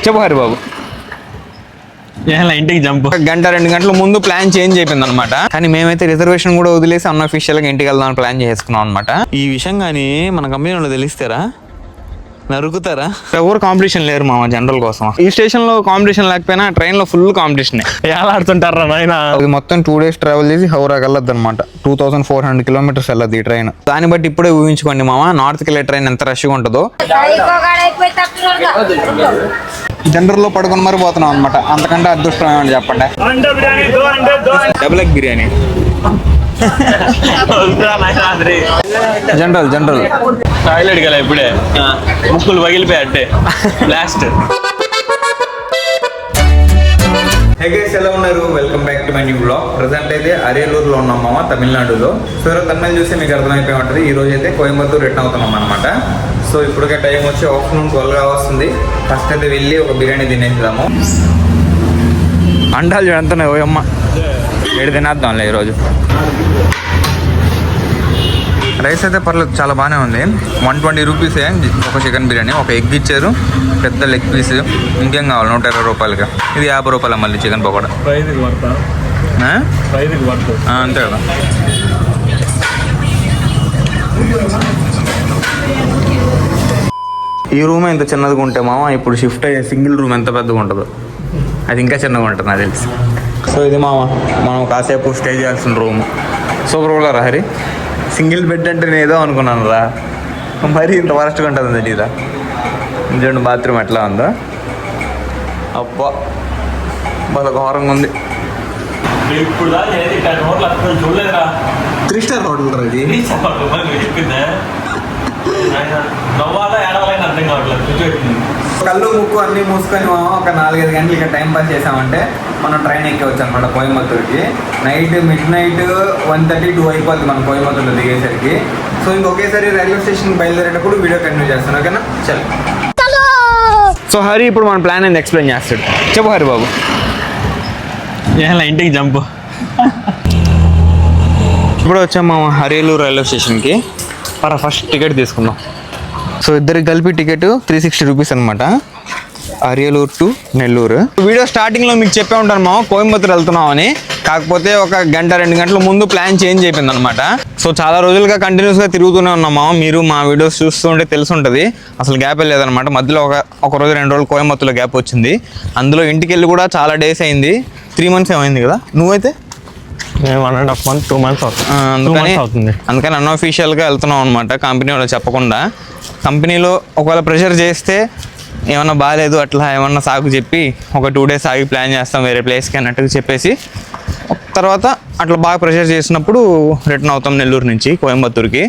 చెప్పు హరి బాబు. ఇంటికి జంప్. గంట 2 గంటల ముందు ప్లాన్ చేంజ్ అయిపోయింది అనమాట. కానీ మేమైతే రిజర్వేషన్ కూడా వదిలేసి అన్అఫీషియల్ గా ఇంటికి వెళ్దాం ప్లాన్ చేసుకున్నాం అనమాట. ఈ విషయం కానీ మన కంపెనీ వాళ్ళు తెలిస్తారా, నరుకుతారా? ఎవరు కాంపిటీషన్ లేరు మామ జనరల్ కోసం. ఈ స్టేషన్ లో కాంపిటీషన్ లేకపోయినా ట్రైన్ లో ఫుల్ కాంపిటీషన్. ఎలా ఆడుతుంటారా నాయన. అది మొత్తం 2 days ట్రావెల్ చేసి హౌరాకి వెళ్ళొద్దు అనమాట. 2400 kilometers వెళ్ళదు ఈ ట్రైన్. దాన్ని బట్టి ఇప్పుడే ఊహించుకోండి మామ, నార్త్కి వెళ్ళే ట్రైన్ ఎంత రష్గా ఉంటుందో. జనరల్ లో పడుకుని మరి పోతున్నాం అనమాట. అంతకంటే అదృష్టం ఏమని చెప్పండి. Double egg biryani general toilet కదా ఇప్పుడే ముక్కులు పగిలిపోయి అంటే లాస్ట్. హే గైస్, ఎలా ఉన్నారు? Welcome back to my new blog. Present అయితే అరియలూరులో ఉన్నాం మామ, తమిళనాడులో. సో తమిళ చూస్తే మీకు అర్థమైపోయి ఉంటుంది. ఈ రోజు అయితే కోయంబత్తూర్ రిటర్న్ అవుతున్నాం అనమాట. సో ఇప్పటికే టైం వచ్చి ఆఫ్టర్నూన్ 12 వస్తుంది. ఫస్ట్ అయితే వెళ్ళి ఒక బిర్యానీ తినేద్దాము. అండాలు చూడంతున్నాయి ఓయమ్మ, ఏడు తినేద్దాంలే ఈరోజు. రైస్ అయితే పర్లేదు, చాలా బాగానే ఉంది. 120 rupees ఒక చికెన్ బిర్యానీ, ఒక ఎగ్ ఇచ్చారు, పెద్ద లెగ్ పీస్. ఇంకేం కావాలి? 120 రూపాయలకి. ఇది 50 రూపాయలు మళ్ళీ చికెన్ పకోడా. అంతే కదా. ఈ రూమ్ ఎంత చిన్నదిగా ఉంటే మామ, ఇప్పుడు షిఫ్ట్ అయ్యే సింగిల్ రూమ్ ఎంత పెద్దగా ఉంటుందో అది ఇంకా చిన్నగా ఉంటుంది నాకు తెలిసి. సో ఇది మామ మనం కాసేపు స్టే చేయాల్సిన రూమ్. సూపర్ కూడా హరి. సింగిల్ బెడ్ అంటే నేను ఏదో అనుకున్నాను రా, మరి ఇంత వరస్ట్గా ఉంటుంది తెలీదా. చూడండి బాత్రూమ్ ఎట్లా ఉందో. అబ్బా బాగా ఘోరంగా ఉంది. 3 star హోటల్ రా ఇది. కళ్ళు ముక్కు అన్నీ మూసుకొని ఒక 4-5 గంటలు ఇక టైం పాస్ చేసామంటే మనం ట్రైన్ ఎక్కేవచ్చు అనమాట కోయంబత్తూర్కి. నైట్ మిడ్-నైట్ 1:30-2 అయిపోద్ది మనం కోయంబత్తూర్లో దిగేసరికి. సో ఇంకొకేసారి రైల్వే స్టేషన్కి బయలుదేరేటప్పుడు వీడియో కంటిన్యూ చేస్తాను, ఓకేనా? చల్. సో హరి ఇప్పుడు మన ప్లాన్ ఏంది ఎక్స్ప్లెయిన్ చేస్తాడు. చెప్పు హరి బాబు. ఇంటికి జంప్. ఇప్పుడు వచ్చాము అరియలూరు రైల్వే స్టేషన్కి. ఫస్ట్ టికెట్ తీసుకుందాం. సో ఇద్దరికి కలిపి టికెట్ 360 rupees అనమాట, అరియలూరు టు నెల్లూరు. వీడియో స్టార్టింగ్లో మీకు చెప్పే ఉంటాను మామ, కోయంబత్తూర్ వెళ్తున్నామని. కాకపోతే ఒక గంట 2 గంటల ముందు ప్లాన్ చేంజ్ అయిపోయింది అనమాట. సో చాలా రోజులుగా కంటిన్యూస్గా తిరుగుతూనే ఉన్నాం మామ. మీరు మా వీడియోస్ చూస్తుంటే తెలుసుంటుంది, అసలు గ్యాప్ లేదనమాట. మధ్యలో ఒక రోజు 2 రోజులు కోయంబత్తూర్లో గ్యాప్ వచ్చింది. అందులో ఇంటికి వెళ్ళి కూడా చాలా డేస్ అయింది. 3 months ఏమైంది కదా. నువ్వైతే 1.5 months 2 months అవుతుంది. అందుకని అన్అఫీషియల్గా వెళ్తున్నాం అనమాట, కంపెనీ వాళ్ళు చెప్పకుండా. కంపెనీలో ఒకవేళ ప్రెషర్ చేస్తే ఏమన్నా బాగాలేదు అట్లా ఏమన్నా సాకు చెప్పి ఒక 2 days ఆగి ప్లాన్ చేస్తాం వేరే ప్లేస్కి అన్నట్టుగా చెప్పేసి, తర్వాత అట్లా బాగా ప్రెషర్ చేసినప్పుడు రిటర్న్ అవుతాం నెల్లూరు నుంచి కోయంబత్తూర్కి.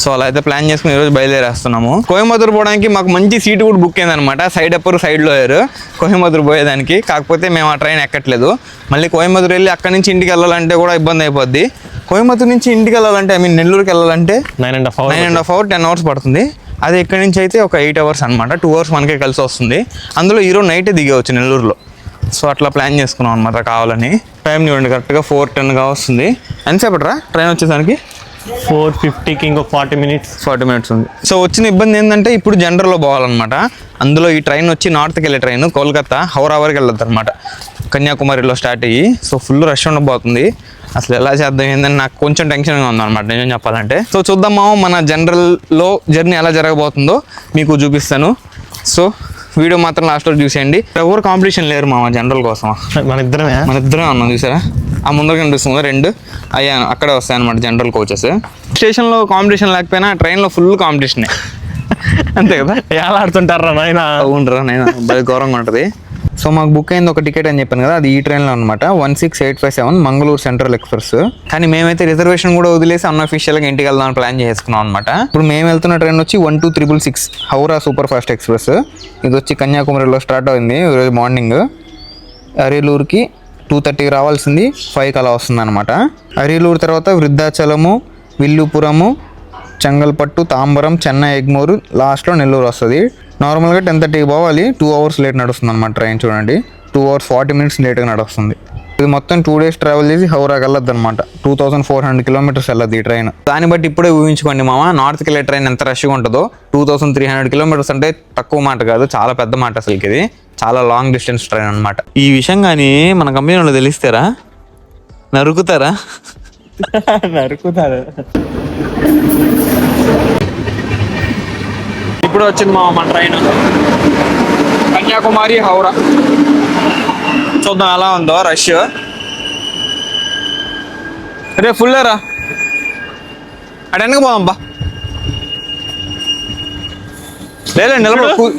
సో అలా అయితే ప్లాన్ చేసుకుని ఈరోజు బయలుదేరేస్తున్నాము. కోయంబత్తూర్ పోవడానికి మాకు మంచి సీటు కూడా బుక్ అయిందనమాట. సైడ్లో అయ్యారు కోయంబత్తూర్ పోయేదానికి. కాకపోతే మేము ఆ ట్రైన్ ఎక్కట్లేదు. మళ్ళీ కోయంబత్తూర్ వెళ్ళి అక్కడి నుంచి ఇంటికి వెళ్ళాలంటే కూడా ఇబ్బంది అయిపోద్ది. కోయంబత్తూర్ నుంచి ఇంటికి వెళ్ళాలంటే నెల్లూరుకి వెళ్ళాలంటే 9.5 hours 10 hours పడుతుంది. అదే ఇక్కడి నుంచి అయితే ఒక 8 hours అనమాట. 2 hours మనకే కలిసి వస్తుంది. అందులో ఈరోజు నైటే దిగవచ్చు నెల్లూరులో. సో అట్లా ప్లాన్ చేసుకున్నాం అనమాట కావాలని. టైం చూడండి కరెక్ట్గా 4:10 వస్తుంది. ఎంతసేపట్రా ట్రైన్ వచ్చేసరికి? 4:50కి ఇంకో 40 minutes ఉంది. సో వచ్చిన ఇబ్బంది ఏంటంటే ఇప్పుడు జనరల్లో పోవాలన్నమాట. అందులో ఈ ట్రైన్ వచ్చి నార్త్కి వెళ్ళే ట్రైన్ కోల్కతా హౌరా వరకు వెళ్ళొద్దు అనమాట, కన్యాకుమారిలో స్టార్ట్ అయ్యి. సో ఫుల్ రష్ ఉండబోతుంది. అసలు ఎలా చేద్దాం ఏందని నాకు కొంచెం టెన్షన్గా ఉందన్నమాట నిజం చెప్పాలంటే. సో చూద్దామా మన జనరల్లో జర్నీ ఎలా జరగబోతుందో మీకు చూపిస్తాను. సో వీడియో మాత్రం లాస్ట్లో చూసేయండి. ఎవరు కాంపిటీషన్ లేరు మామ జనరల్ కోసం. మన ఇద్దరే ఉన్నాం. చూసారా ఆ ముందర కనిపిస్తుంది 2 అయ్యా, అక్కడే వస్తాయి అనమాట జనరల్ కోచెస్. స్టేషన్లో కాంపిటీషన్ లేకపోయినా ట్రైన్లో ఫుల్ కాంపిటీషనే, అంతే కదా. ఎలా ఆడుతుంటారా నాయన. అవునరా నాయన, బాగా ఘోరంగా ఉంటుంది. సో మాకు బుక్ అయింది ఒక టికెట్ అని చెప్పాను కదా, అది ఈ ట్రైన్లో అనమాట. 16857 మంగళూరు సెంట్రల్ ఎక్స్ప్రెస్. కానీ మేమైతే రిజర్వేషన్ కూడా వదిలేసి అన్అఫీషియల్గా ఇంటికి వెళ్దామని ప్లాన్ చేసుకున్నాం అనమాట. ఇప్పుడు మేము వెళ్తున్న ట్రైన్ వచ్చి 12666 హౌరా సూపర్ ఫాస్ట్ ఎక్స్ప్రెస్. ఇది వచ్చి కన్యాకుమారిలో స్టార్ట్ అయింది ఈరోజు మార్నింగ్. అరియలూరుకి 2:30 రావాల్సింది 5 అలా వస్తుంది అనమాట. అరియలూరు తర్వాత వృద్ధాచలము, విల్లుపురము, చెంగల్పట్టు, తాంబరం, చెన్నై, ఎగ్మూరు, లాస్ట్లో నెల్లూరు వస్తుంది. నార్మల్గా 10:30కి పోవాలి. 2 hours లేట్ నడుస్తుంది అనమాట ట్రైన్. చూడండి 2 hours 40 minutes లేట్గా నడుస్తుంది. ఇది మొత్తం 2 days ట్రావెల్ చేసి హౌరాకి వెళ్ళొద్దు అనమాట. 2400 kilometers వెళ్ళదు ఈ ట్రైన్. దాన్ని బట్టి ఇప్పుడే ఊహించుకోండి మామ, నార్త్కి వెళ్ళే ట్రైన్ ఎంత రష్గా ఉంటుందో. 2300 kilometers అంటే తక్కువ మాట కాదు, చాలా పెద్ద మాట అసలుకి. ఇది చాలా లాంగ్ డిస్టెన్స్ ట్రైన్ అనమాట. ఈ విషయం కానీ మన కంపెనీ వాళ్ళు తెలిస్తారా, నరుకుతారా? నరుకుతారు. ఇప్పుడు వచ్చింది మన ట్రైన్ కన్యాకుమారి హౌరా. చూద్దాం ఎలా ఉందో రష్. రే ఫుల్ రా, అటెన్కి పోదాం బా. లేదా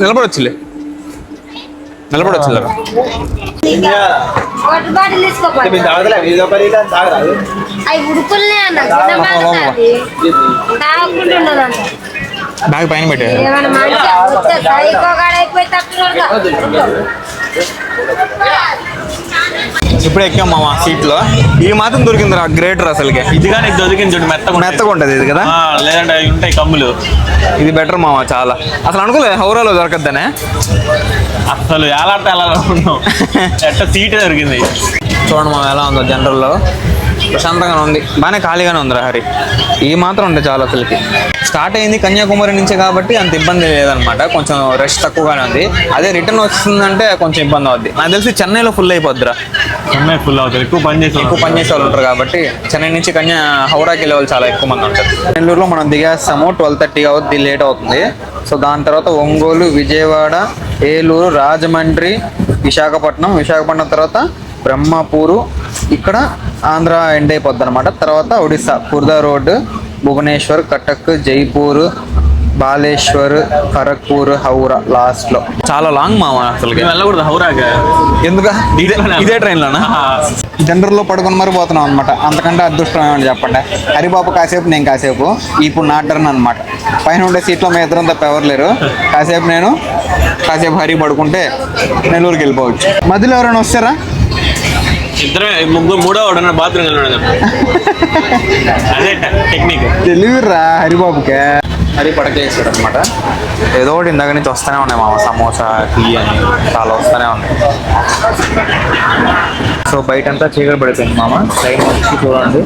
నిలబడొచ్చులే. బ్యాగ్ పైన పెట్టే ఇప్పుడు ఎక్కాం మామ సీట్లో. ఈ మాత్రం దొరికింది రా, గ్రేటర్ అసలుకి. ఇది కానీ దొరికింది చూడు, మెత్తగా ఉంటుంది ఇది కదా. లేదంటే అవి ఉంటాయి కమ్ములు. ఇది బెటర్ మామ చాలా. అసలు అనుకోలేదు హౌరాలో దొరకద్దనే. అసలు ఎలాంటి ఎలా అనుకున్నాం, ఎట్ట సీట్ దొరికింది. చూడండి మామ ఎలా ఉందో. జనరల్లో ప్రశాంతంగానే ఉంది, బాగానే ఖాళీగానే ఉంది హరి. ఈ మాత్రం ఉండే చాలా అసలుకి. స్టార్ట్ అయింది కన్యాకుమారి నుంచే కాబట్టి అంత ఇబ్బంది లేదనమాట, కొంచెం రష్ తక్కువగానే ఉంది. అదే రిటర్న్ వస్తుందంటే కొంచెం ఇబ్బంది అవుద్ది. నాకు తెలిసి చెన్నైలో ఫుల్ అయిపోద్దిరా. చెన్నై ఫుల్ అవుతుంది, ఎక్కువ పని చేసే వాళ్ళు ఉంటారు కాబట్టి. చెన్నై నుంచి హౌరాకి వెళ్ళే వాళ్ళు చాలా ఎక్కువ మంది ఉంటారు. బెంగళూరులో మనం దిగేస్తాము, 12:30 అవుతుంది, లేట్ అవుతుంది. సో దాని తర్వాత ఒంగోలు, విజయవాడ, ఏలూరు, రాజమండ్రి, విశాఖపట్నం తర్వాత బ్రహ్మపూరు, ఇక్కడ ఆంధ్ర ఎండ్ అయిపోద్ది అనమాట. తర్వాత ఒడిస్సా, కుర్దా రోడ్, భువనేశ్వర్, కటక్, జైపూర్, బాలేశ్వర్, ఖరగ్పూర్, హౌరా లాస్ట్ లో. చాలా లాంగ్ మామ అసలు. వెళ్ళకూడదు హౌరాగా. ఎందుక? ఇదే ట్రైన్లోనా? జనరల్లో పడుకుని మరి పోతున్నాం అనమాట. అంతకంటే అదృష్టం ఏమని చెప్పండి. హరిబాబు కాసేపు, నేను కాసేపు. ఇప్పుడు నా టర్న్ అనమాట. పైన ఉండే సీట్లో మీ ఇద్దరం తప్ప ఎవరు లేరు. కాసేపు నేను, కాసేపు హరి పడుకుంటే నెల్లూరుకి వెళ్ళిపోవచ్చు. మధ్యలో ఎవరైనా వస్తారా? ఇద్దరు ముగ్గురు, మూడో వాడు బాత్రూమ్ వెళ్ళడం. అదే టెక్నిక్. తెలియదురా హరిబాబుకే. హరి పడకేసాడు అనమాట. ఏదో ఒకటి ఇందాక నుంచి వస్తూనే ఉన్నాయి మామ, సమోసా, టీ అని చాలా వస్తూనే ఉన్నాయి. సో బయటంతా చీకటి పడిపోయింది మామ. ట్రైన్ వచ్చి చూడండి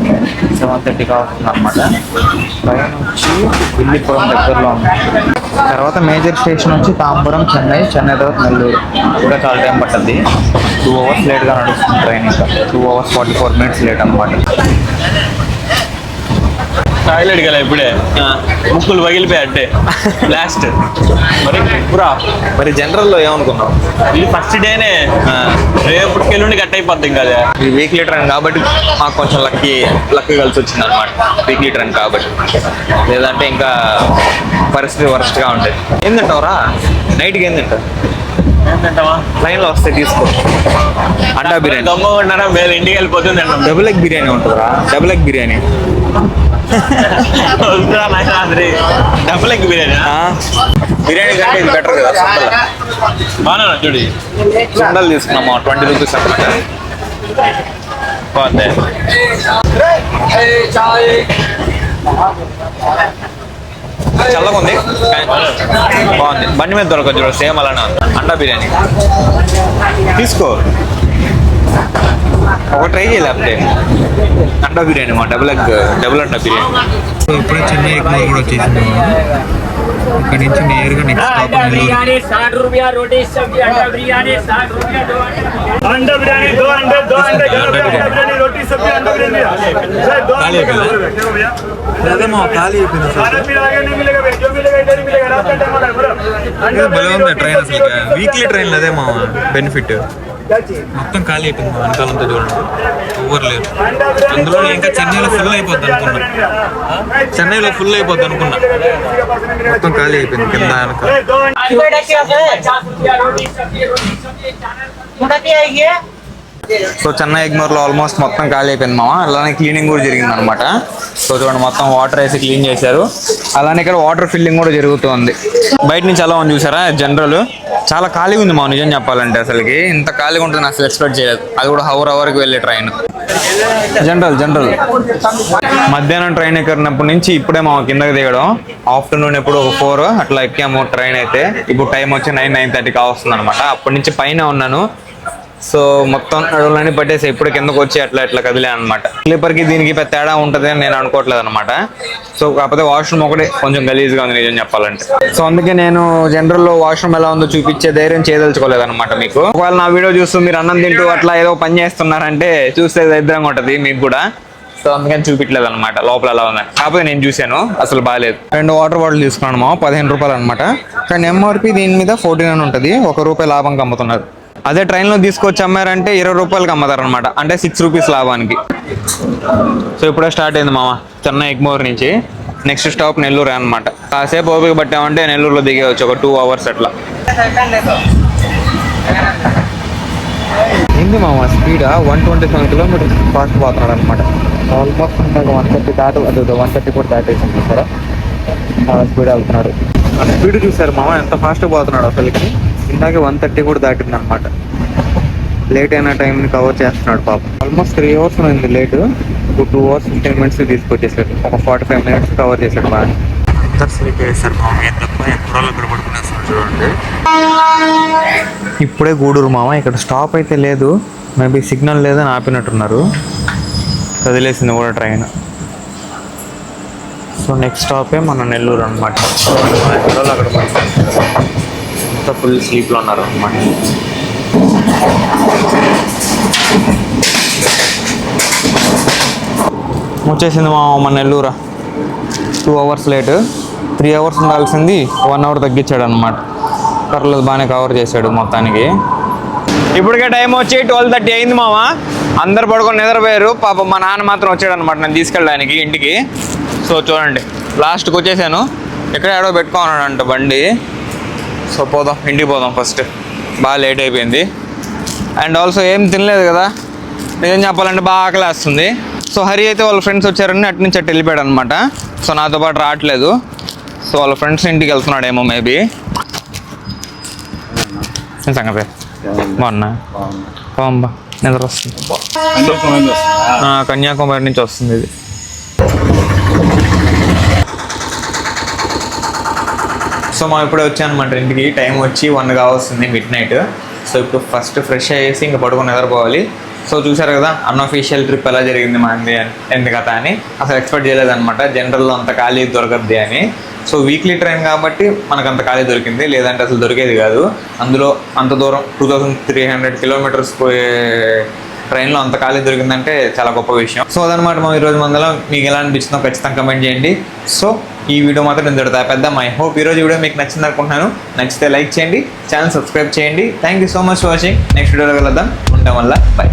7:30 వస్తుంది అనమాట. ట్రైన్ వచ్చి విల్లిపురం దగ్గరలో ఉంది. తర్వాత మేజర్ స్టేషన్ వచ్చి తాంబరం, చెన్నై తర్వాత నెల్లూరు. ఇంకా చాలా టైం పట్టద్ది. 2 hours లేట్గా నడుస్తుంది ట్రైన్. ఇంకా 2 hours 44 minutes లేట్ అనమాట. టాయిలెట్ కదా ఇప్పుడే, ముక్కులు పగిలిపోయి అంటే లాస్ట్. మరి జనరల్లో ఏమనుకున్నావు? ఇది ఫస్ట్ డేనే, రేపటికి ఎల్లుండి కట్ అయిపోద్ది కదా. ఇది వీక్లీ ట్రైన్ కాబట్టి మాకు కొంచెం లక్కీ కలిసి వచ్చింది అనమాట. వీక్లీ ట్రైన్ కాబట్టి, లేదంటే ఇంకా పరిస్థితి వరస్ట్గా ఉంటుంది. ఏం తింటావురా నైట్కి? ఏం తింటావు? ట్రైన్లో వస్తే తీసుకో. అండా బిర్యానీ దొంగ మేము ఇంటికి వెళ్ళిపోతుంది. డబుల్ ఎగ్ బిర్యానీ ఉంటుందిరా, double egg biryani. Double egg biryani. Biryani కంటే ఇది బెటర్ కదా. బాగా చూడు, సుండలు తీసుకున్నాము 20 రూపీస్ అనమాట. బాగుంది. చల్లగా ఉంది, బాగుంది. బండి మీద దొరకదు చూడ, సేమ్ అలానే ఉంది. అండా బిర్యానీ తీసుకో, ఒక ట్రై చేయలేకపోతే. అండా బిర్యానీ మా డబుల్ అండా బిర్యానీ. సో ఇప్పుడే చెన్నై ఎగ్మోర్ కూడా వచ్చేసింది. ఇక్కడ నుంచి నేరుగా నెక్స్ట్ ట్రైన్. అసలు వీక్లీ ట్రైన్ అదే మా బెనిఫిట్. మొత్తం ఖాళీ అయిపోయింది మా వెనకాలంతా చూడండి, ఎవరు లేరు. అందులో ఇంకా చెన్నైలో ఫుల్ అయిపోద్ది అనుకున్నా. మొత్తం ఖాళీ అయిపోయింది కింద వెనక. సో చెన్నై ఎగ్మోర్లో ఆల్మోస్ట్ మొత్తం ఖాళీ అయిపోయింది మామ. అలానే క్లీనింగ్ కూడా జరిగింది అనమాట. సో చూడండి మొత్తం వాటర్ వేసి క్లీన్ చేశారు. అలానే ఇక్కడ వాటర్ ఫిల్లింగ్ కూడా జరుగుతుంది. బయట నుంచి ఎలా ఉంది చూసారా? జనరల్ చాలా ఖాళీగా ఉంది మా, నిజం చెప్పాలంటే. అసలుకి ఇంత ఖాళీగా ఉంటుంది అసలు ఎక్స్పెక్ట్ చేయలేదు. అది కూడా హౌరాకి వెళ్ళే ట్రైన్. జనరల్ మధ్యాహ్నం ట్రైన్ ఎక్కినప్పటి నుంచి ఇప్పుడే మా కిందకి దిగడం. ఆఫ్టర్నూన్ ఎప్పుడు ఒక 4 అట్లా ఎక్కాము ట్రైన్ అయితే. ఇప్పుడు టైం వచ్చి 9:30 కావస్తుంది అనమాట. అప్పటి నుంచి పైన ఉన్నాను. సో మొత్తం నడువులన్నీ పట్టేసి ఇప్పుడు కిందకు వచ్చి అట్లా ఇట్లా కదిలే అనమాట. స్లీపర్కి దీనికి పెద్ద తేడా ఉంటుంది అని నేను అనుకోవట్లేదు అనమాట. సో కాకపోతే వాష్రూమ్ ఒకటే కొంచెం గలీజ్గా ఉంది నిజం చెప్పాలంటే. సో అందుకే నేను జనరల్లో వాష్రూమ్ ఎలా ఉందో చూపించే ధైర్యం చేయదలుచుకోలేదు అనమాట మీకు. ఒకవేళ నా వీడియో చూస్తూ మీరు అన్నం తింటూ అట్లా ఏదో పని చేస్తున్నారంటే చూస్తే దరిద్రంగా ఉంటుంది మీకు కూడా. సో అందుకని చూపించలేదు అనమాట లోపల ఎలా ఉందని. కాకపోతే నేను చూశాను, అసలు బాగాలేదు. 2 వాటర్ బాటిల్ తీసుకున్నాను 15 రూపాయలు అనమాట. కానీ ఎంఆర్పి దీని మీద 14 అని ఉంటుంది. ₹1 లాభంకి అమ్ముతున్నారు. అదే ట్రైన్లో తీసుకొచ్చి అమ్మారంటే 20 రూపాయలకి అమ్ముతారు అనమాట. అంటే 6 రూపీస్ లాభానికి. సో ఇప్పుడే స్టార్ట్ అయింది మామ చెన్నై ఎగ్మోర్ నుంచి. నెక్స్ట్ స్టాప్ నెల్లూరు అనమాట. కాసేపు ఓపిక పట్టామంటే నెల్లూరులో దిగేవచ్చు ఒక 2 అవర్స్ అట్లా. ఏంది మామ స్పీడ్ 127 కిలోమీటర్స్ ఫాస్ట్ పోతున్నాడు అనమాట. ఆల్మోస్ట్ 130 దాటు, అది 130 కూడా దాటేసింది సార్. చాలా స్పీడ్ వెళ్తున్నాడు. ఆ స్పీడ్ చూసారు మామ ఎంత ఫాస్ట్ పోతున్నాడు అసలుకి. ఇందాకే 130 కూడా దాటింది అనమాట. లేట్ అయిన టైంని కవర్ చేస్తున్నాడు పాప. ఆల్మోస్ట్ 3 అవర్స్ అయింది లేట్. 2 అవర్స్ 15 మినిట్స్ తీసుకొచ్చేసాడు. ఒక 45 మినిట్స్ కవర్ చేశాడు బాగా. అందరు స్లీప్ చేశారు మామ. ఎక్కడో ఇక్కడ పడుకునేస్తారు చూడండి. ఇప్పుడే గూడూరు మామ. ఇక్కడ స్టాప్ అయితే లేదు, మేబీ సిగ్నల్ లేదని ఆపినట్టున్నారు. కదిలేసింది కూడా ట్రైన్. సో నెక్స్ట్ స్టాపే మన నెల్లూరు అనమాట. ఎక్కడో అక్కడ అంతా ఫుల్ స్లీప్లో ఉన్నారు అనమాట. వచ్చేసింది మన నెల్లూరు. 2 hours late. 3 అవర్స్ ఉండాల్సింది 1 అవర్ తగ్గించాడు అనమాట. పర్లేదు బాగానే కవర్ చేశాడు మొత్తానికి. ఇప్పటికే టైం వచ్చి 12:30 అయింది మామ. అందరు పడుకొని నిద్రపోయారు. పాపం మా నాన్న మాత్రం వచ్చాడు అనమాట నన్ను తీసుకెళ్ళడానికి ఇంటికి. సో చూడండి లాస్ట్కి వచ్చేసాను. ఎక్కడ ఏడో పెట్టుకోన్నాడంట బండి. సో పోదాం, ఇంటికి పోదాం ఫస్ట్. బాగా లేట్ అయిపోయింది. అండ్ ఆల్సో ఏం తినలేదు కదా, నిజం చెప్పాలంటే బాగా ఆకలేస్తుంది. సో హరి అయితే వాళ్ళ ఫ్రెండ్స్ వచ్చారని అటు నుంచి అటు వెళ్ళిపోయాడు అనమాట. సో నాతో పాటు రావట్లేదు. సో వాళ్ళ ఫ్రెండ్స్ ఇంటికి వెళ్తున్నాడేమో మేబీ. సంగతి బాగున్నా బాగుంబా నిద్ర వస్తుంది. కన్యాకుమారి నుంచి వస్తుంది ఇది. సో మా ఇప్పుడే వచ్చానమాట ఇంటికి. టైం వచ్చి 1 కావస్తుంది మిడ్-నైట్. సో ఇప్పుడు ఫస్ట్ ఫ్రెష్ అయ్యేసి ఇంకా పడుకొని నిద్రపోవాలి. సో చూసారు కదా అన్అఫీషియల్ ట్రిప్ ఎలా జరిగింది మనది ఎంత కథ అని. అసలు ఎక్స్పెక్ట్ చేయలేదన్నమాట జనరల్లో అంత ఖాళీ దొరకద్ది అని. సో వీక్లీ ట్రైన్ కాబట్టి మనకు అంత ఖాళీ దొరికింది, లేదంటే అసలు దొరికేది కాదు. అందులో అంత దూరం 2300 కిలోమీటర్స్ పోయే ట్రైన్లో అంత ఖాళీ దొరికిందంటే చాలా గొప్ప విషయం. సో అదనమాట మా ఈరోజు మందలో. మీకు ఎలా అనిపించిందో ఖచ్చితంగా కమెంట్ చేయండి. సో ఈ వీడియో మాత్రం నేను దొరుకుతా పెద్ద. మై హోప్ ఈరోజు వీడియో మీకు నచ్చింది అనుకుంటున్నాను. నచ్చితే లైక్ చేయండి, ఛానల్ సబ్స్క్రైబ్ చేయండి. Thank you so much for watching. Next వీడియోలో కలుద్దాం. ఉండడం వల్ల బై.